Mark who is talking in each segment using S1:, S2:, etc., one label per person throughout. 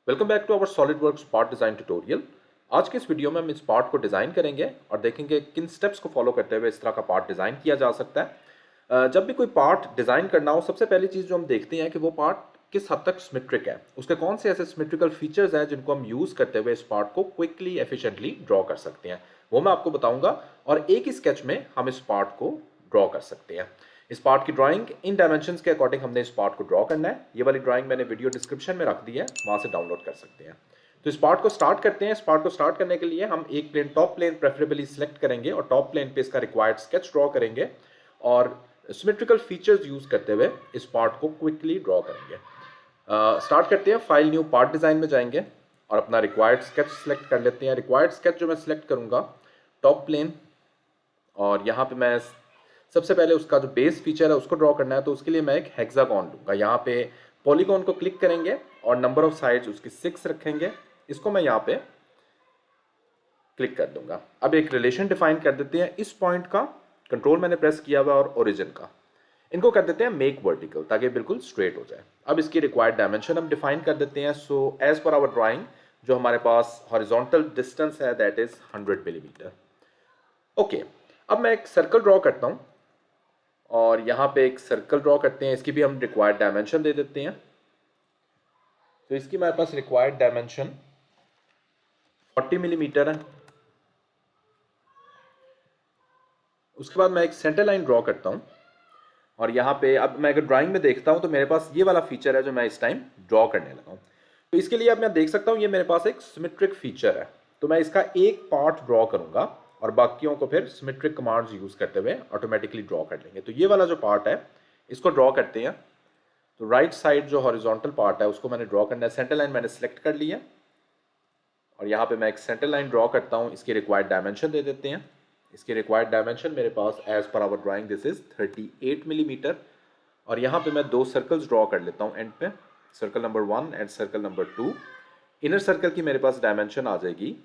S1: Welcome back to our SolidWorks part design tutorial. आज के इस वीडियो में हम इस पार्ट को डिज़ाइन करेंगे और देखेंगे किन स्टेप्स को फॉलो करते हुए इस तरह का पार्ट डिज़ाइन किया जा सकता है। जब भी कोई पार्ट डिज़ाइन करना हो, सबसे पहली चीज़ जो हम देखते हैं कि वो पार्ट किस हद तक सिमेट्रिक है, उसके कौन से ऐसे सिमेट्रिकल फीचर्स हैं जिनको हम यूज़ करते हुए इस पार्ट को क्विकली एफिशिएंटली ड्रॉ कर सकते हैं। वो मैं आपको बताऊंगा और एक ही स्केच में हम इस पार्ट को ड्रॉ कर सकते हैं। इस पार्ट की ड्राइंग इन डायमेंशंस के अकॉर्डिंग हमने इस पार्ट को ड्रॉ करना है। ये वाली ड्राइंग मैंने वीडियो डिस्क्रिप्शन में रख दी है, वहां से डाउनलोड कर सकते हैं। तो इस पार्ट को स्टार्ट करते हैं। इस पार्ट को स्टार्ट करने के लिए हम एक plane, top plane preferably select करेंगे और टॉप प्लेन पे इसका रिक्वायर्ड स्केच ड्रॉ करेंगे और सिमेट्रिकल फीचर्स यूज करते हुए इस पार्ट को क्विकली ड्रॉ करेंगे। स्टार्ट करते हैं, फाइल न्यू पार्ट डिजाइन में जाएंगे और अपना रिक्वायर्ड स्केच सिलेक्ट कर लेते हैं। रिक्वायर्ड स्केच जो मैं सिलेक्ट करूंगा, टॉप प्लेन, और यहाँ पे मैं सबसे पहले उसका जो बेस फीचर है उसको ड्रॉ करना है, तो उसके लिए मैं एक हेक्सागोन लूंगा। यहाँ पे पॉलीगॉन को क्लिक करेंगे और नंबर ऑफ साइड्स उसकी 6 रखेंगे। इसको मैं यहाँ पे क्लिक कर दूंगा। अब एक रिलेशन डिफाइन कर देते हैं। इस पॉइंट का कंट्रोल मैंने प्रेस किया हुआ और ओरिजिन का, इनको कर देते हैं मेक वर्टिकल, ताकि बिल्कुल स्ट्रेट हो जाए। अब इसकी रिक्वायर्ड डायमेंशन हम डिफाइन कर देते हैं। So as per our drawing जो हमारे पास हॉरिजॉन्टल डिस्टेंस है दैट इज 100 मिलीमीटर। ओके, अब मैं एक सर्कल ड्रॉ करता हूँ और यहाँ पे एक सर्कल ड्रॉ करते हैं। इसकी भी हम रिक्वायर्ड डायमेंशन दे देते हैं। तो इसकी हमारे पास रिक्वायर्ड डायमेंशन 40 मिलीमीटर है। उसके बाद मैं एक सेंटर लाइन ड्रॉ करता हूँ और यहाँ पे अब मैं अगर ड्राइंग में देखता हूँ तो मेरे पास ये वाला फीचर है जो मैं इस टाइम ड्रॉ करने लगा हूँ। तो इसके लिए अब मैं देख सकता हूँ ये मेरे पास एक सिमेट्रिक फीचर है। तो मैं इसका एक पार्ट ड्रॉ करूंगा और बाकियों को फिर सिमेट्रिक कमांड्स यूज करते हुए ऑटोमेटिकली ड्रॉ कर लेंगे। तो ये वाला जो पार्ट है इसको ड्रॉ करते हैं। तो राइट साइड जो हॉरिजॉन्टल पार्ट है उसको मैंने ड्रॉ करना है। सेंटर लाइन मैंने सेलेक्ट कर लिया और यहाँ पे मैं एक सेंटर लाइन ड्रॉ करता हूँ। इसकी रिक्वायर्ड डायमेंशन दे देते हैं। इसकी रिक्वायर्ड डायमेंशन मेरे पास as per our drawing this is 38 millimetre. और यहाँ पे मैं दो सर्कल्स ड्रॉ कर लेता हूँ एंड पे, circle number 1 and circle number 2। Inner circle की मेरे पास डायमेंशन आ जाएगी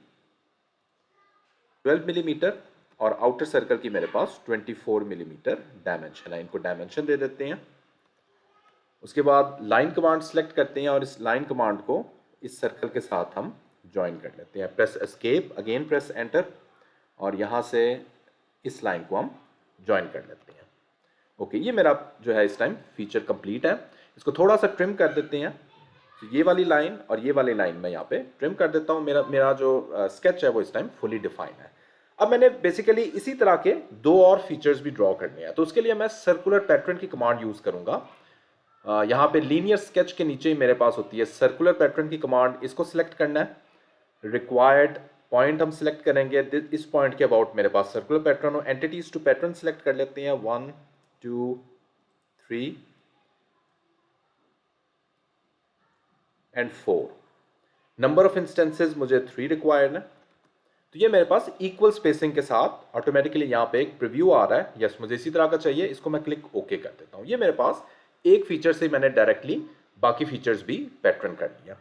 S1: 12 मिलीमीटर और आउटर सर्कल की मेरे पास 24 मिलीमीटर डायमेंशन है। इनको डायमेंशन दे देते हैं। उसके बाद लाइन कमांड सेलेक्ट करते हैं और इस लाइन कमांड को इस सर्कल के साथ हम ज्वाइन कर लेते हैं। Press escape, again press enter और यहाँ से इस लाइन को हम ज्वाइन कर लेते हैं। ओके, ये मेरा जो है इस टाइम फीचर कंप्लीट है। इसको थोड़ा सा ट्रिम कर देते हैं। तो ये वाली लाइन और ये वाली लाइन मैं यहाँ पे ट्रिम कर देता हूँ। मेरा जो स्केच है वो इस टाइम फुली डिफाइन है। अब मैंने बेसिकली इसी तरह के दो और फीचर्स भी ड्रॉ करने हैं। तो उसके लिए मैं सर्कुलर पैटर्न की कमांड यूज करूंगा। यहाँ पे लीनियर स्केच के नीचे ही मेरे पास होती है सर्कुलर पैटर्न की कमांड। इसको सिलेक्ट करना है। रिक्वायर्ड पॉइंट हम सिलेक्ट करेंगे। इस पॉइंट के अबाउट मेरे पास सर्कुलर पैटर्न हो। एंटिटीज टू पैटर्न सिलेक्ट कर लेते हैं, 1 2 3 एंड 4। नंबर ऑफ इंस्टेंसेस मुझे 3 रिक्वायर्ड है। तो ये मेरे पास इक्वल स्पेसिंग के साथ ऑटोमेटिकली यहाँ पे एक प्रीव्यू आ रहा है। यस, मुझे इसी तरह का चाहिए। इसको मैं क्लिक ओके कर देता हूँ। ये मेरे पास एक फीचर से मैंने डायरेक्टली बाकी फीचर्स भी पैटर्न कर लिया।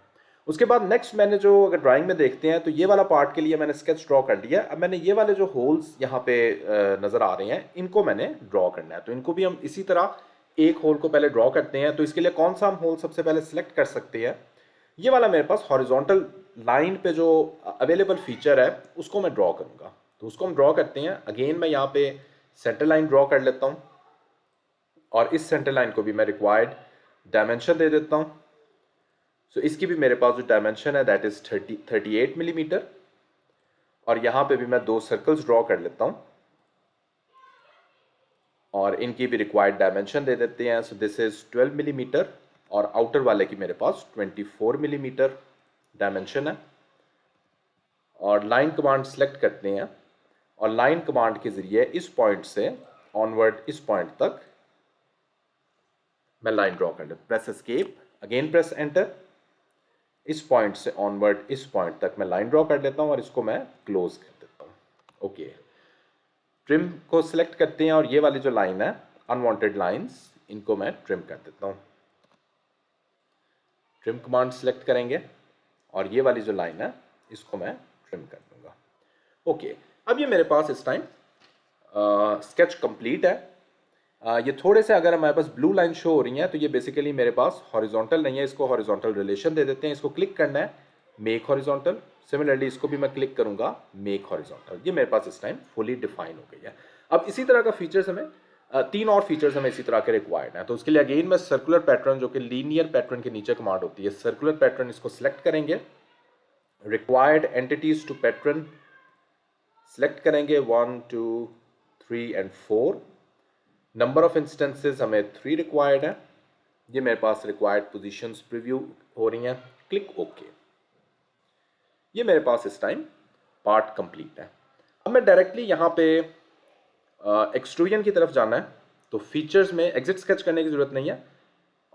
S1: उसके बाद नेक्स्ट मैंने जो, अगर ड्राइंग में देखते हैं तो ये वाला पार्ट के लिए मैंने स्केच ड्रॉ कर लिया। अब मैंने ये वाले जो होल्स यहाँ पे नजर आ रहे हैं इनको मैंने ड्रॉ करना है। तो इनको भी हम इसी तरह एक होल को पहले ड्रॉ करते हैं। तो इसके लिए कौन सा हम होल सबसे पहले सिलेक्ट कर सकते हैं? ये वाला मेरे पास हॉरिजॉन्टल लाइन पे जो अवेलेबल फीचर है उसको मैं ड्रॉ करूंगा। तो उसको हम ड्रॉ करते हैं। अगेन मैं यहाँ पे सेंटर लाइन ड्रॉ कर लेता हूँ और इस सेंटर लाइन को भी मैं रिक्वायर्ड डायमेंशन दे देता हूँ। सो इसकी भी मेरे पास जो डायमेंशन है दैट इज 38 मिलीमीटर। और यहाँ पे भी मैं दो सर्कल्स ड्रॉ कर लेता हूँ और इनकी भी रिक्वायर्ड डायमेंशन दे देते हैं। सो दिस इज 12 मिलीमीटर और आउटर वाले की मेरे पास 24 मिलीमीटर डायमेंशन है। और लाइन कमांड सेलेक्ट करते हैं और लाइन कमांड के जरिए इस पॉइंट से ऑनवर्ड इस पॉइंट तक मैं लाइन ड्रॉ कर लेता हूँ। Press escape, again press enter. इस पॉइंट से ऑनवर्ड इस पॉइंट तक मैं लाइन ड्रॉ कर लेता हूँ और इसको मैं क्लोज कर देता हूँ। ओके, ट्रिम को सिलेक्ट करते हैं और ये वाली जो लाइन है, अनवांटेड लाइंस, इनको मैं ट्रिम कर देता हूँ। ट्रिम कमांड सेलेक्ट करेंगे और ये वाली जो लाइन है इसको मैं ट्रिम कर दूंगा। ओके, अब ये मेरे पास इस टाइम स्केच कंप्लीट है। ये थोड़े से अगर हमारे पास ब्लू लाइन शो हो रही हैं तो ये बेसिकली मेरे पास हॉरिजॉन्टल नहीं है, इसको हॉरिजॉन्टल रिलेशन दे देते हैं। इसको क्लिक करना है, मेक हॉरिजॉन्टल। सिमिलरली इसको भी मैं क्लिक करूंगा, मेक हॉरिजॉन्टल। ये मेरे पास इस टाइम फुली डिफाइन हो गई है। अब इसी तरह का फीचर्स हमें तीन और फीचर्स हमें इसी तरह के रिक्वायर्ड हैं। तो उसके लिए अगेन मैं सर्कुलर पैटर्न, जो कि लीनियर पैटर्न के नीचे कमांड होती है, सर्कुलर पैटर्न, इसको सिलेक्ट करेंगे। Required entities to pattern select करेंगे, 1 2 3 एंड 4। नंबर ऑफ इंस्टेंसेस हमें 3 रिक्वायर्ड है। ये मेरे पास रिक्वायर्ड पोजीशंस प्रीव्यू हो रही हैं, क्लिक ओके। ये मेरे पास इस टाइम पार्ट कंप्लीट है। अब मैं डायरेक्टली यहाँ पे एक्सट्रूजन की तरफ जाना है, तो फीचर्स में एग्जिट स्केच करने की जरूरत नहीं है,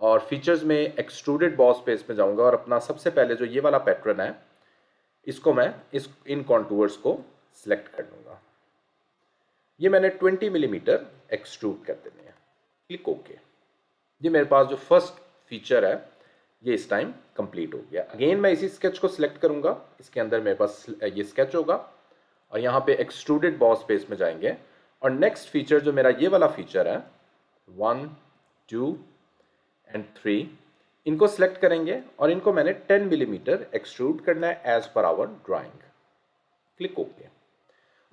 S1: और फीचर्स में एक्सट्रूडेड बॉस स्पेस में जाऊंगा और अपना सबसे पहले जो ये वाला पैटर्न है, इसको मैं इन कॉन्टूर्स को सिलेक्ट कर लूंगा। ये मैंने 20 मिलीमीटर एक्सट्रूड कर देने हैं, क्लिक ओके। ये मेरे पास जो फर्स्ट फीचर है ये इस टाइम कंप्लीट हो गया। अगेन मैं इसी स्केच को सिलेक्ट करूंगा, इसके अंदर मेरे पास ये स्केच होगा, और यहाँ पे एक्सट्रूडेड बॉस स्पेस में जाएंगे, और नेक्स्ट फीचर जो मेरा ये वाला फीचर है 1 2 एंड 3, इनको सिलेक्ट करेंगे और इनको मैंने 10 मिलीमीटर एक्सट्रूड करना है as per our drawing, click okay.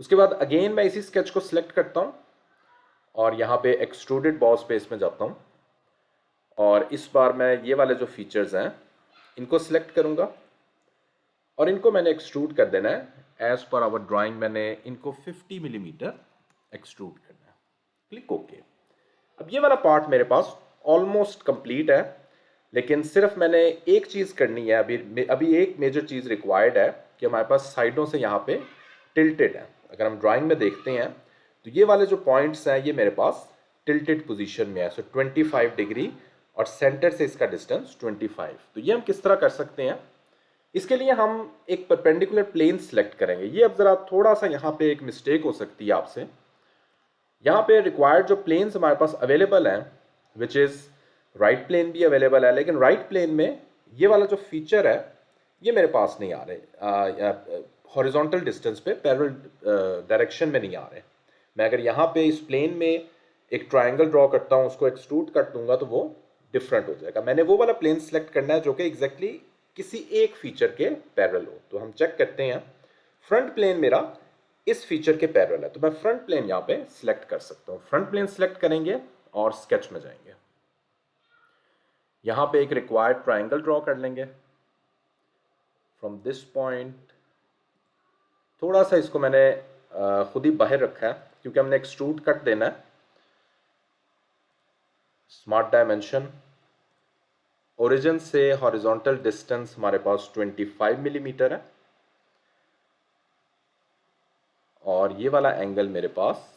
S1: उसके बाद अगेन मैं इसी स्केच को सिलेक्ट करता हूं और यहाँ पे एक्सट्रूडेड बॉस स्पेस में जाता हूं, और इस बार मैं ये वाले जो फीचर्स हैं इनको सिलेक्ट करूंगा और इनको मैंने एक्सट्रूड कर देना है एज पर आवर ड्राइंग। मैंने इनको 50 मिलीमीटर एक्सट्रूड करना है, क्लिक ओके। अब ये वाला पार्ट मेरे पास ऑलमोस्ट कंप्लीट है, लेकिन सिर्फ मैंने एक चीज़ करनी है। अभी एक मेजर चीज़ रिक्वायर्ड है कि हमारे पास साइडों से यहाँ पे टिल्टेड है। अगर हम ड्राइंग में देखते हैं तो ये वाले जो पॉइंट्स हैं ये मेरे पास टिल्टेड पोजीशन में है, सो 25 डिग्री, और सेंटर से इसका डिस्टेंस 25। तो ये हम किस तरह कर सकते हैं, इसके लिए हम एक परपेंडिकुलर प्लेन सेलेक्ट करेंगे। ये अब ज़रा थोड़ा सा यहाँ पे एक मिस्टेक हो सकती है आपसे। यहाँ पे रिक्वायर्ड जो प्लेन्स हमारे पास अवेलेबल हैं, विच इज़ राइट प्लेन भी अवेलेबल है, लेकिन राइट प्लेन में ये वाला जो फीचर है ये मेरे पास नहीं आ रहे, हॉरिजॉन्टल डिस्टेंस पे पैरेलल डायरेक्शन में नहीं आ रहे। मैं अगर यहाँ पे इस प्लेन में एक ट्राइंगल ड्रॉ करता हूँ, उसको एक्सट्रूड कर दूंगा तो वो डिफरेंट हो जाएगा। मैंने वो वाला प्लेन सेलेक्ट करना है जो कि एग्जैक्टली किसी एक फीचर के पैरेलल हो। तो हम चेक करते हैं, फ्रंट प्लेन मेरा इस फीचर के पैरेलल है, तो मैं फ्रंट प्लेन यहाँ पे सिलेक्ट कर सकता हूँ। फ्रंट प्लेन सिलेक्ट करेंगे और स्केच में जाएंगे, यहाँ पे एक रिक्वायर्ड ट्राइंगल ड्रॉ कर लेंगे फ्रॉम दिस पॉइंट। थोड़ा सा इसको मैंने खुद ही बाहर रखा है क्योंकि हमने एक्सट्रूड कट देना है। स्मार्ट डायमेंशन, ओरिजिन से हॉरिजॉन्टल डिस्टेंस हमारे पास 25 मिलीमीटर है, और ये वाला एंगल मेरे पास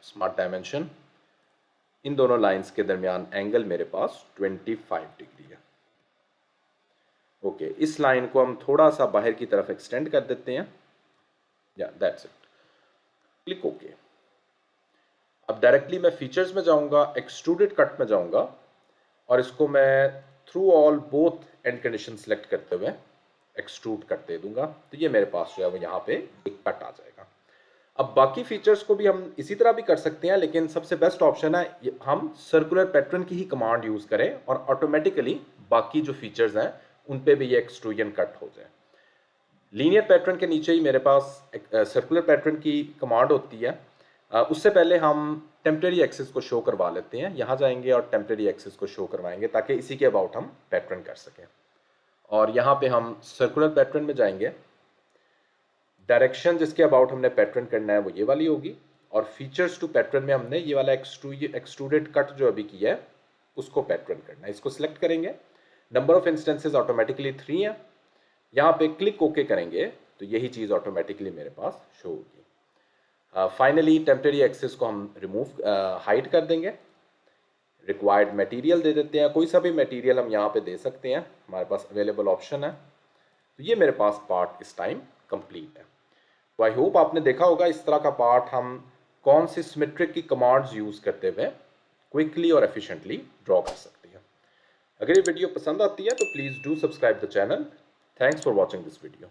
S1: स्मार्ट डायमेंशन, इन दोनों लाइंस के दरमियान एंगल मेरे पास 25 डिग्री है। ओके, इस लाइन को हम थोड़ा सा बाहर की तरफ एक्सटेंड कर देते हैं, या दैट्स इट, क्लिक ओके। अब डायरेक्टली मैं फीचर्स में जाऊंगा, एक्सट्रूडेड कट में जाऊंगा, और इसको मैं through all both and condition select करते हुए एक्सट्रूड कट दे दूंगा। तो ये मेरे पास जो है वो यहाँ पे एक कट आ जाएगा। अब बाकी फीचर्स को भी हम इसी तरह भी कर सकते हैं, लेकिन सबसे बेस्ट ऑप्शन है हम सर्कुलर पैटर्न की ही कमांड यूज करें और ऑटोमेटिकली बाकी जो फीचर्स हैं उन पे भी ये एक्सट्रूजन कट हो जाए। लीनियर पैटर्न के नीचे ही मेरे पास सर्कुलर पैटर्न की कमांड होती है। उससे पहले हम टेम्परेरी एक्सिस को शो करवा लेते हैं। यहाँ जाएंगे और टेम्परेरी एक्सिस को शो करवाएंगे ताकि इसी के अबाउट हम पैटर्न कर सकें। और यहाँ पे हम सर्कुलर पैटर्न में जाएंगे, डायरेक्शन जिसके अबाउट हमने पैटर्न करना है वो ये वाली होगी, और फीचर्स टू पैटर्न में हमने ये वाला एक्सट्रूडेड कट जो अभी किया है उसको पैटर्न करना है। इसको सिलेक्ट करेंगे, नंबर ऑफ इंस्टेंसेस ऑटोमेटिकली 3 है। यहाँ पे क्लिक ओके करेंगे तो यही चीज़ ऑटोमेटिकली मेरे पास शो होगी। फाइनली टेम्परेरी एक्सिस को हम रिमूव हाइड कर देंगे, रिक्वायर्ड मटेरियल दे देते हैं, कोई सा भी मटेरियल हम यहाँ पे दे सकते हैं, हमारे पास अवेलेबल ऑप्शन है। तो ये मेरे पास पार्ट इस टाइम कंप्लीट है। तो आई होप आपने देखा होगा इस तरह का पार्ट हम कौन सी सिमेट्रिक की कमांड्स यूज़ करते हुए क्विकली और एफिशिएंटली ड्रॉ कर सकते हैं। अगर ये वीडियो पसंद आती है तो please do subscribe the channel. Thanks for watching this video.